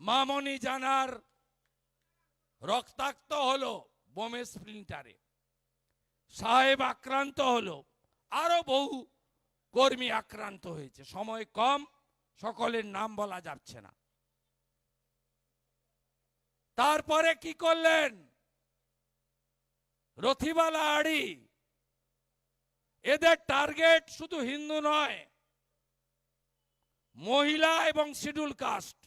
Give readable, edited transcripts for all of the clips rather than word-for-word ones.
মামনি জানার রক্তাক্ত হলো বোমে স্প্লিন্টারে, সাহেব আক্রান্ত হলো, আরো বহু কর্মী আক্রান্ত হয়েছে। সময় কম, সকলের নাম বলা যাচ্ছে না। তারপরে কি করলেন? রথিবালা আড়ি, এদের টার্গেট শুধু হিন্দু নয়, মহিলা এবং শিডিউল কাস্ট।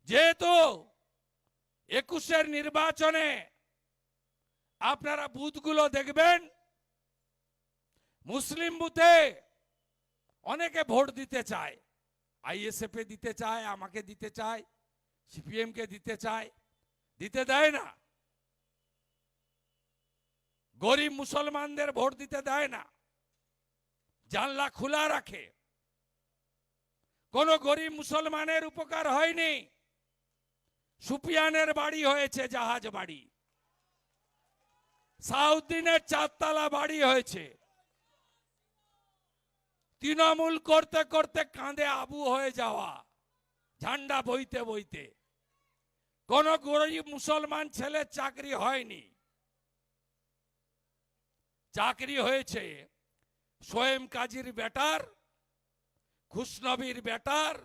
যেহেতু 21-এর নির্বাচনে আপনারা বুথগুলো দেখবেন, মুসলিম বুথে অনেকে ভোট দিতে চায়, আইএসএফ এ দিতে চায়, আমাকে দিতে চায়, সিপিএম কে দিতে চায়, দিতে দেয় না। গরিব মুসলমানদের ভোট দিতে দেয় না, জানলা খোলা রাখে। কোন গরিব মুসলমানের উপকার হয়নি। সুপিয়ানের বাড়ি হয়েছে জাহাজ বাড়ি, সাউদ্দিনের 4তলা বাড়ি হয়েছে। তৃণমূল করতে করতে কাঁধে আবু হয়ে যাওয়া, ঝান্ডা বইতে বইতে। কোন গরিব মুসলমান ছেলের চাকরি হয়নি, চাকরি হয়েছে সোয়েম কাজীর বেটার, খুশনবীর বেটার,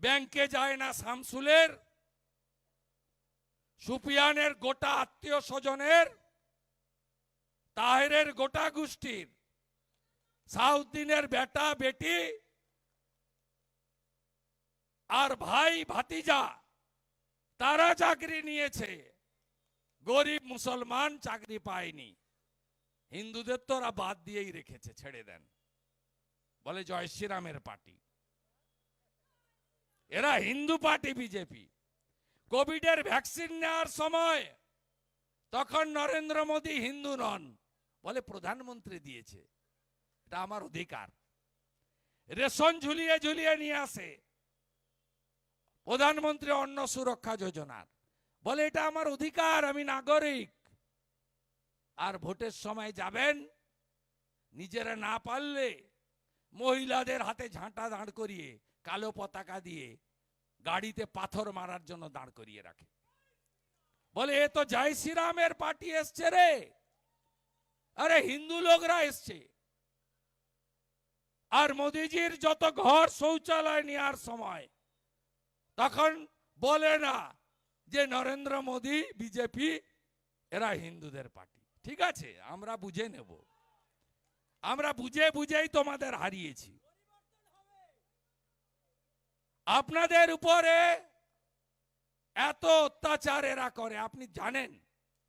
ব্যাংকে যায় না শামসুলের, সুপিয়ানের গোটা আত্মীয় স্বজনের, তাহেরের গোটা গোষ্ঠীর, সাউদ্দিনের বেটা বেটি আর ভাই ভাতিজা, তারা চাকরি নিয়েছে। গরিব মুসলমান চাকরি পায়নি। হিন্দুদের তো ওরা বাদ দিয়েই রেখেছে, ছেড়ে দেন, বলে জয় শ্রীরামের পার্টি। এরা হিন্দু পার্টি বিজেপি। কোভিডের ভ্যাকসিন নেওয়ার সময় তখন নরেন্দ্র মোদী হিন্দু নন, বলে প্রধানমন্ত্রী দিয়েছে, এটা আমার অধিকার। রেশন ঝুলিয়ে ঝুলিয়ে নিয়ে আসে প্রধানমন্ত্রী অন্ন সুরক্ষা যোজনার, বলে এটা আমার অধিকার, আমি নাগরিক। আর ভোটের সময় যাবেন, নিজেরা না পারলে মহিলাদের হাতে ঝাঁটা দাঁড় করিয়ে, কালো পতাকা দিয়ে গাড়িতে পাথর মারার জন্য দাঁড় করিয়ে রাখে। বলে এ তো জয় শ্রীরামের পার্টি এসছে রে। আরে হিন্দু লোকরা এসছে। আর মোদিজির যত ঘর শৌচালয় নেওয়ার সময় তখন বলে না যে নরেন্দ্র মোদী বিজেপি এরা হিন্দুদের পার্টি। ঠিক আছে, আমরা বুঝে নেব, আমরা বুঝে বুঝেই তোমাদের হারিয়েছি। আপনাদের উপরে এত অত্যাচার এরা করে, আপনি জানেন।